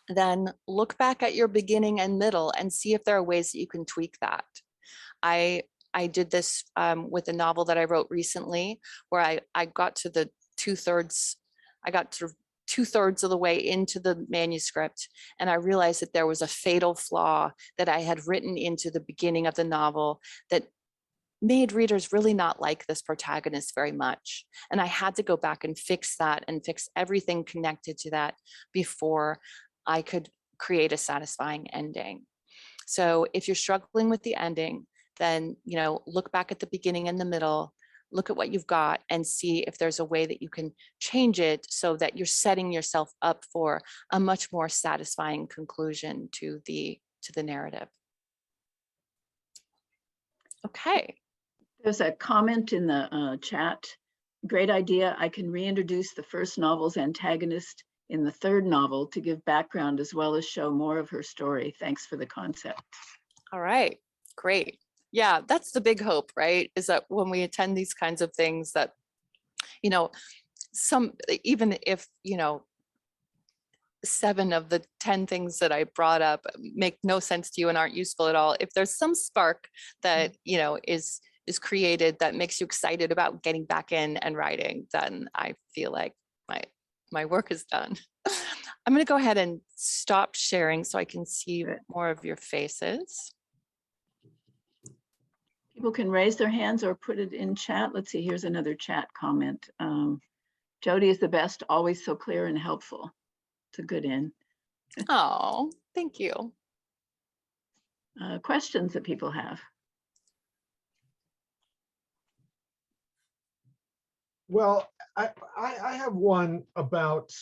[SPEAKER 2] then look back at your beginning and middle and see if there are ways that you can tweak that. I did this with a novel that I wrote recently, where I got to the two-thirds of the way into the manuscript, and I realized that there was a fatal flaw that I had written into the beginning of the novel that made readers really not like this protagonist very much. And I had to go back and fix that and fix everything connected to that before I could create a satisfying ending. So if you're struggling with the ending, then, look back at the beginning and the middle, look at what you've got and see if there's a way that you can change it so that you're setting yourself up for a much more satisfying conclusion to the narrative. Okay.
[SPEAKER 1] There's a comment in the chat. Great idea. I can reintroduce the first novel's antagonist in the third novel to give background as well as show more of her story. Thanks for the concept.
[SPEAKER 2] All right, great. Yeah, that's the big hope, right? Is that when we attend these kinds of things that, even if, 7 of the 10 things that I brought up make no sense to you and aren't useful at all, if there's some spark that, is created that makes you excited about getting back in and writing, then I feel like my work is done. I'm going to go ahead and stop sharing so I can see more of your faces.
[SPEAKER 1] People can raise their hands or put it in chat. Let's see, here's another chat comment. Jody is the best, always so clear and helpful. It's a good end.
[SPEAKER 2] Oh, thank you.
[SPEAKER 1] Questions that people have?
[SPEAKER 3] Well, I have one about,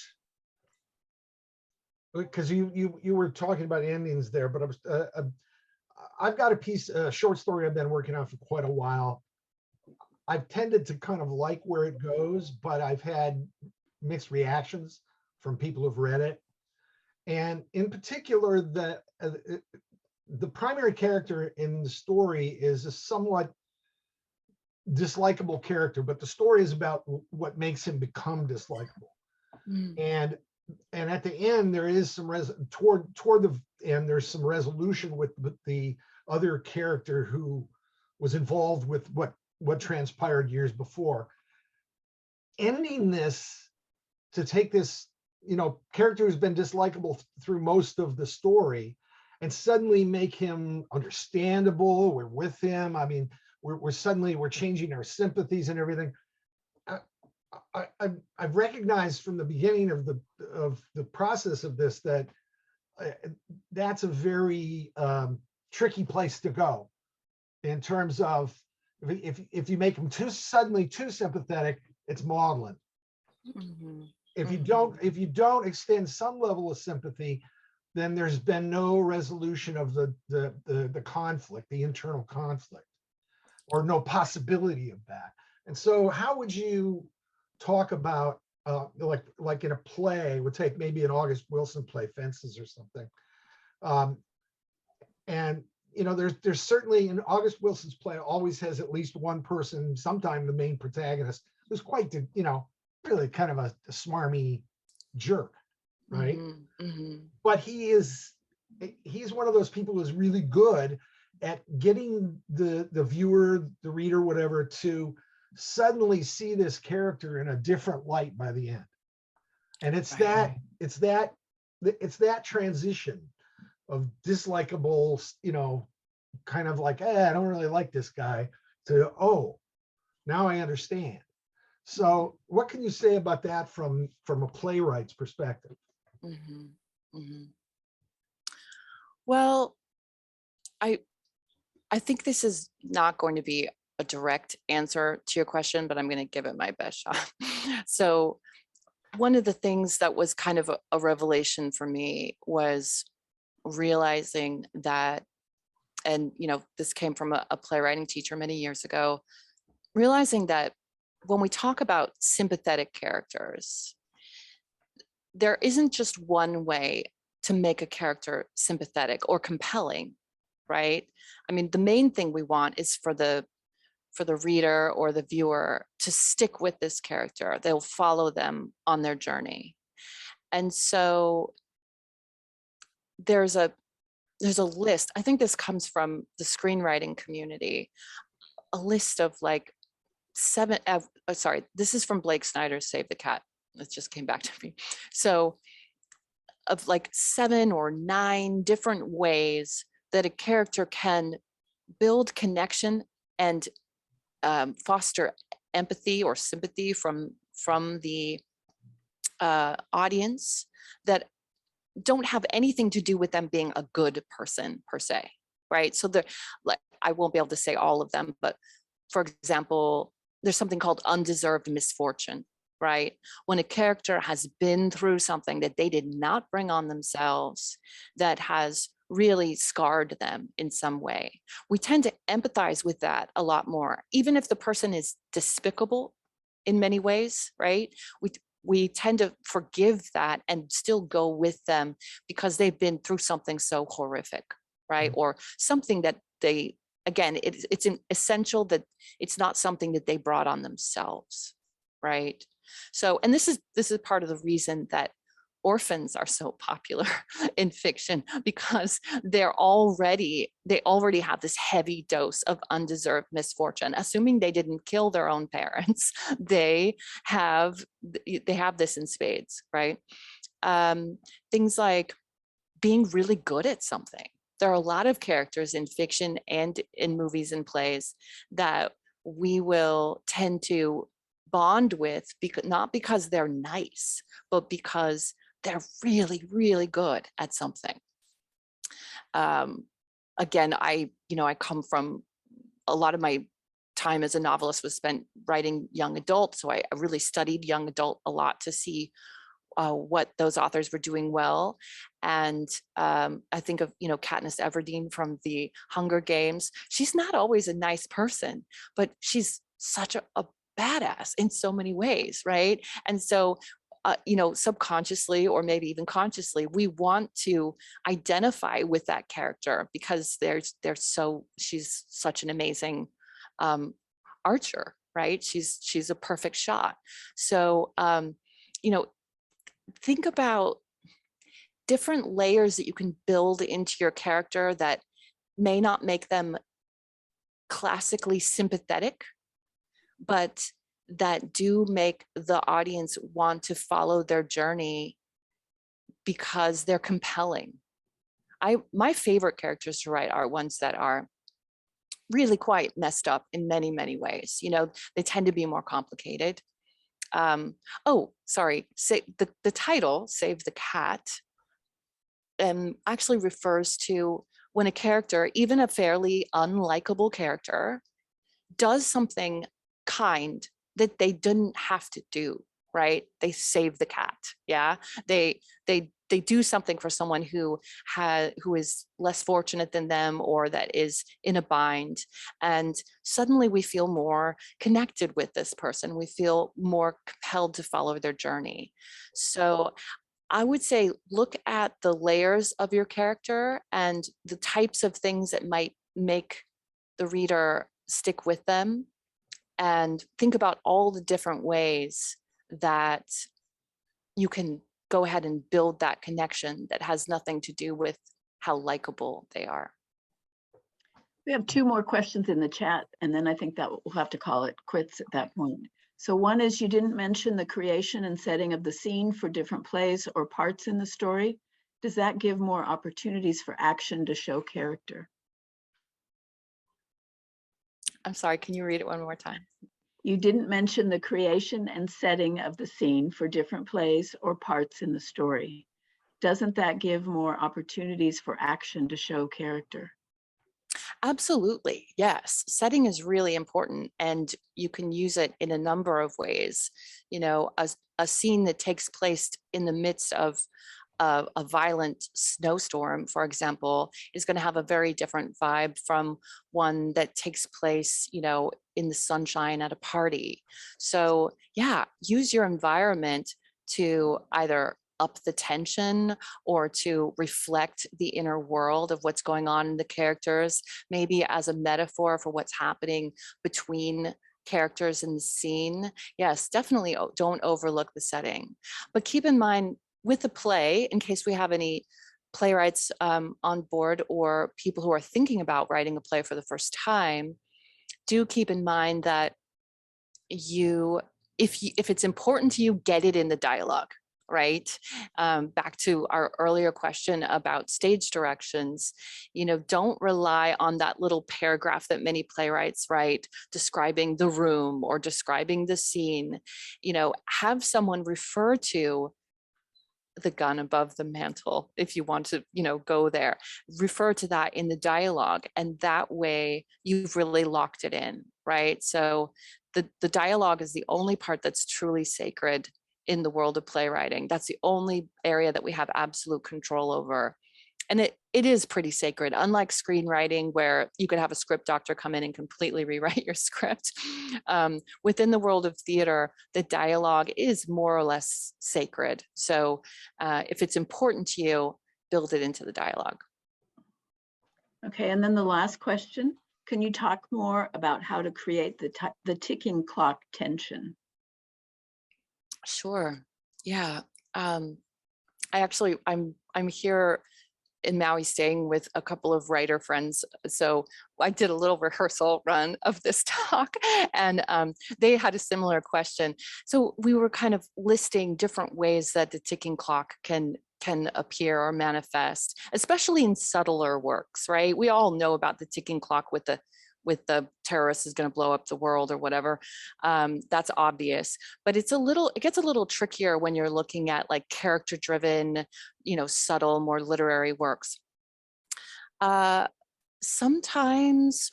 [SPEAKER 3] because you were talking about endings there, but I was I've got a short story I've been working on for quite a while. I've tended to kind of like where it goes, but I've had mixed reactions from people who've read it. And in particular, the primary character in the story is a somewhat dislikable character, but the story is about what makes him become dislikable. And at the end, there is some toward the end, there's some resolution with the other character who was involved with what transpired years before. Ending this to take this, character who's been dislikable through most of the story and suddenly make him understandable. We're with him. I mean, we're changing our sympathies and everything. I've recognized from the beginning of the process of this that that's a very tricky place to go in terms of if you make them suddenly too sympathetic, it's maudlin.
[SPEAKER 2] Mm-hmm.
[SPEAKER 3] If you don't extend some level of sympathy, then there's been no resolution of the conflict, the internal conflict, or no possibility of that. And so how would you talk about, like in a play, would take maybe an August Wilson play, Fences or something. And, you know, there's certainly in August Wilson's play always has at least one person, sometime the main protagonist, who's quite, you know, really kind of a smarmy jerk, right? But he's one of those people who's really good at getting the viewer, the reader, whatever, to suddenly see this character in a different light by the end. And it's that transition of dislikable, you know, kind of like, I don't really like this guy, to, oh, now I understand. So what can you say about that from a playwright's perspective?
[SPEAKER 2] Well, I think this is not going to be a direct answer to your question, but I'm going to give it my best shot. So one of the things that was kind of a revelation for me was realizing that, and you know, this came from a playwriting teacher many years ago, realizing that when we talk about sympathetic characters, there isn't just one way to make a character sympathetic or compelling, right? I mean, the main thing we want is for the reader or the viewer to stick with this character. They'll follow them on their journey. And so there's a list, I think this comes from the screenwriting community, a list of like this is from Blake Snyder's Save the Cat. It just came back to me. So of like 7 or 9 different ways that a character can build connection and foster empathy or sympathy from the audience that don't have anything to do with them being a good person per se, right? So like, I won't be able to say all of them, but for example, there's something called undeserved misfortune, right? When a character has been through something that they did not bring on themselves, that has really scarred them in some way, we tend to empathize with that a lot more, even if the person is despicable in many ways, right? We tend to forgive that and still go with them because they've been through something so horrific, right? Or something that they, again, it's essential that it's not something that they brought on themselves, right? So, and this is part of the reason that orphans are so popular in fiction, because they already have this heavy dose of undeserved misfortune. Assuming they didn't kill their own parents, they have this in spades, right? Things like being really good at something. There are a lot of characters in fiction and in movies and plays that we will tend to bond with, not because they're nice, but because they're really, really good at something. Again, I come from, a lot of my time as a novelist was spent writing young adult. So I really studied young adult a lot to see what those authors were doing well. And I think of, Katniss Everdeen from the Hunger Games. She's not always a nice person, but she's such a badass in so many ways, right? And so subconsciously or maybe even consciously, we want to identify with that character because she's such an amazing archer, right? She's a perfect shot. So, think about different layers that you can build into your character that may not make them classically sympathetic, but that do make the audience want to follow their journey because they're compelling. My favorite characters to write are ones that are really quite messed up in many, many ways. They tend to be more complicated. The title, Save the Cat, actually refers to when a character, even a fairly unlikable character, does something kind that they didn't have to do, right? They save the cat. Yeah. They they do something for someone who is less fortunate than them, or that is in a bind. And suddenly we feel more connected with this person. We feel more compelled to follow their journey. So I would say, look at the layers of your character and the types of things that might make the reader stick with them, and think about all the different ways that you can go ahead and build that connection that has nothing to do with how likable they are.
[SPEAKER 1] We have two more questions in the chat, and then I think that we'll have to call it quits at that point. So one is, you didn't mention the creation and setting of the scene for different plays or parts in the story. Does that give more opportunities for action to show character?
[SPEAKER 2] I'm sorry, can you read it one more time?
[SPEAKER 1] You didn't mention the creation and setting of the scene for different plays or parts in the story. Doesn't that give more opportunities for action to show character?
[SPEAKER 2] Absolutely, yes. Setting is really important, and you can use it in a number of ways. You know, a scene that takes place in the midst of a violent snowstorm, for example, is going to have a very different vibe from one that takes place, you know, in the sunshine at a party. So yeah, use your environment to either up the tension or to reflect the inner world of what's going on in the characters, maybe as a metaphor for what's happening between characters in the scene. Yes, definitely don't overlook the setting. But keep in mind, with the play, in case we have any playwrights on board, or people who are thinking about writing a play for the first time, do keep in mind that if it's important to you, get it in the dialogue, right? Back to our earlier question about stage directions, you know, don't rely on that little paragraph that many playwrights write describing the room or describing the scene. You know, have someone refer to the gun above the mantle, if you want to, you know, go there, refer to that in the dialogue, and that way you've really locked it in, right? So the dialogue is the only part that's truly sacred in the world of playwriting. That's the only area that we have absolute control over. And it is pretty sacred, unlike screenwriting, where you could have a script doctor come in and completely rewrite your script. Within the world of theater, the dialogue is more or less sacred. So if it's important to you, build it into the dialogue.
[SPEAKER 1] Okay, and then the last question, can you talk more about how to create the ticking clock tension?
[SPEAKER 2] Sure, yeah. I'm here in Maui staying with a couple of writer friends. So I did a little rehearsal run of this talk, and they had a similar question. So we were kind of listing different ways that the ticking clock can appear or manifest, especially in subtler works, right? We all know about the ticking clock with the terrorist is going to blow up the world or whatever. That's obvious, but it gets a little trickier when you're looking at like character driven, you know, subtle, more literary works. Sometimes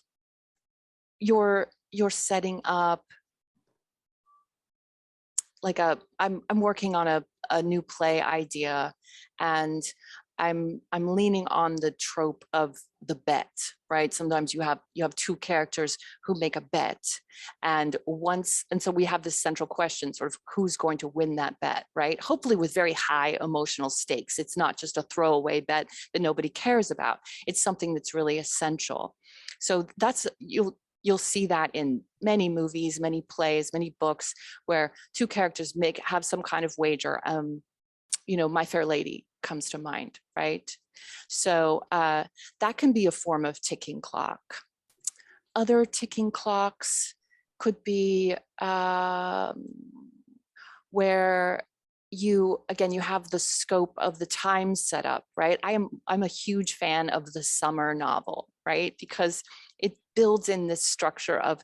[SPEAKER 2] you're setting up like I'm working on a new play idea, and I'm leaning on the trope of the bet, right? Sometimes you have two characters who make a bet, and so we have this central question, sort of who's going to win that bet, right? Hopefully with very high emotional stakes. It's not just a throwaway bet that nobody cares about. It's something that's really essential. So that's you'll see that in many movies, many plays, many books, where two characters have some kind of wager. You know, My Fair Lady comes to mind, right? So that can be a form of ticking clock. Other ticking clocks could be where you have the scope of the time set up, right? I'm a huge fan of the summer novel, right? Because it builds in this structure of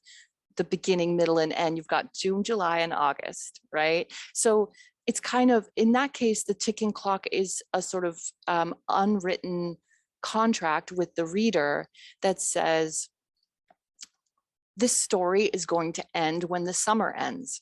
[SPEAKER 2] the beginning, middle, and end. You've got June, July, and August, right? So it's kind of, in that case, the ticking clock is a sort of unwritten contract with the reader that says, this story is going to end when the summer ends.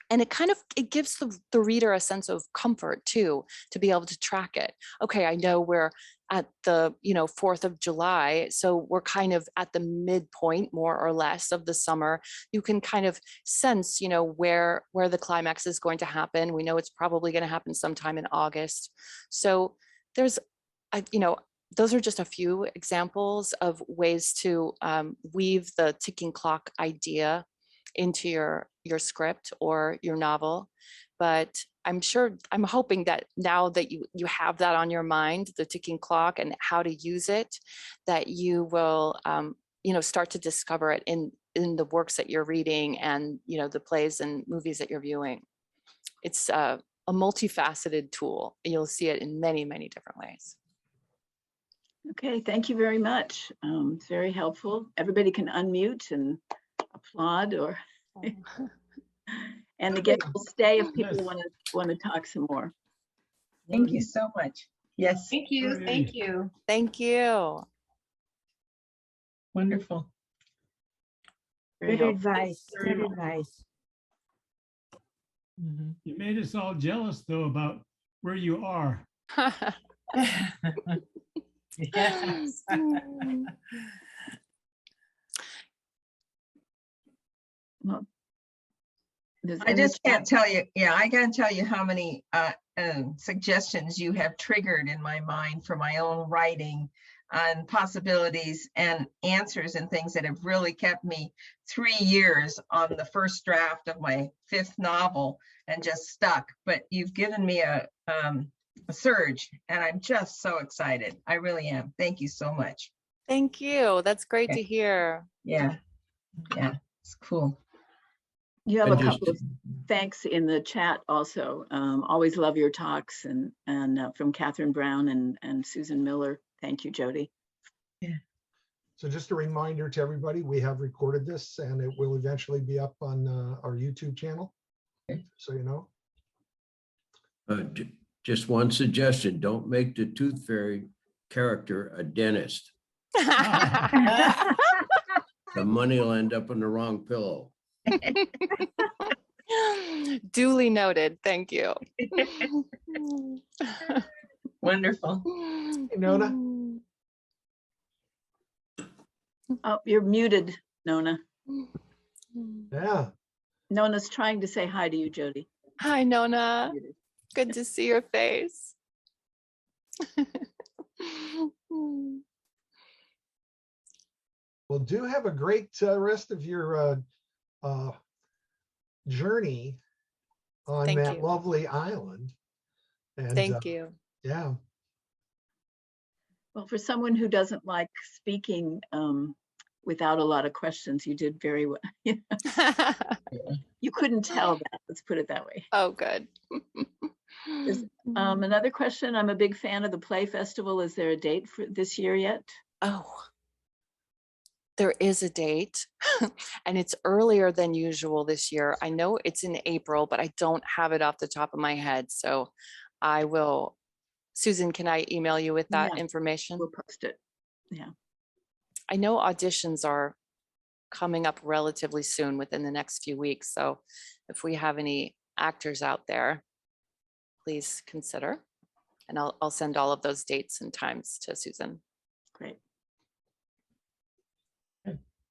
[SPEAKER 2] And it gives the reader a sense of comfort too, to be able to track it. Okay, I know we're at the 4th of July, so we're kind of at the midpoint more or less of the summer. You can kind of sense where the climax is going to happen. We know it's probably going to happen sometime in August. So there's those are just a few examples of ways to weave the ticking clock idea into your script or your novel. But I'm hoping that now that you have that on your mind, the ticking clock and how to use it, that you will start to discover it in the works that you're reading and the plays and movies that you're viewing. It's a multifaceted tool. You'll see it in many, many different ways.
[SPEAKER 1] Okay, thank you very much. It's very helpful. Everybody can unmute and applaud, or and again, we'll stay if people want to talk some more.
[SPEAKER 5] Thank you so much. Yes.
[SPEAKER 6] Thank you. Thank you.
[SPEAKER 2] Thank you.
[SPEAKER 5] Wonderful.
[SPEAKER 1] Very
[SPEAKER 6] Good
[SPEAKER 1] helpful.
[SPEAKER 6] advice. Good advice.
[SPEAKER 7] You made us all jealous, though, about where you are.
[SPEAKER 5] Yes.
[SPEAKER 1] Well,
[SPEAKER 5] I just can't tell you. Yeah, I can't tell you how many suggestions you have triggered in my mind for my own writing and possibilities and answers and things that have really kept me 3 years on the first draft of my 5th novel and just stuck. But you've given me a surge, and I'm just so excited. I really am. Thank you so much.
[SPEAKER 2] Thank you. That's great
[SPEAKER 5] Okay.
[SPEAKER 2] to hear.
[SPEAKER 5] Yeah, it's cool.
[SPEAKER 1] You have
[SPEAKER 4] And
[SPEAKER 1] a
[SPEAKER 4] just-
[SPEAKER 1] couple of thanks in the chat also. Always love your talks, and from Catherine Brown and Susan Miller. Thank you, Jody.
[SPEAKER 3] So just a reminder to everybody, we have recorded this and it will eventually be up on our YouTube channel. So you know.
[SPEAKER 4] Just one suggestion, don't make the tooth fairy character a dentist. The money will end up on the wrong pillow.
[SPEAKER 2] Duly noted. Thank you.
[SPEAKER 5] Wonderful.
[SPEAKER 3] Hey, Nona.
[SPEAKER 1] Oh, you're muted, Nona.
[SPEAKER 3] Yeah.
[SPEAKER 1] Nona's trying to say hi to you, Jody.
[SPEAKER 2] Hi, Nona. Good to see your face.
[SPEAKER 3] Well, do have a great rest of your journey on
[SPEAKER 2] Thank
[SPEAKER 3] that
[SPEAKER 2] you.
[SPEAKER 3] lovely island. And
[SPEAKER 2] Thank you.
[SPEAKER 3] yeah.
[SPEAKER 1] Well, for someone who doesn't like speaking without a lot of questions, you did very well. You couldn't tell that. Let's put it that way.
[SPEAKER 2] Oh, good.
[SPEAKER 1] Another question. I'm a big fan of the Play Festival. Is there a date for this year yet?
[SPEAKER 2] Oh, there is a date and it's earlier than usual this year. I know it's in April, but I don't have it off the top of my head. So I will, Susan, can I email you with that
[SPEAKER 1] Yeah,
[SPEAKER 2] information?
[SPEAKER 1] We'll post it. Yeah.
[SPEAKER 2] I know auditions are coming up relatively soon within the next few weeks. So if we have any actors out there, please consider. And I'll send all of those dates and times to Susan.
[SPEAKER 1] Great.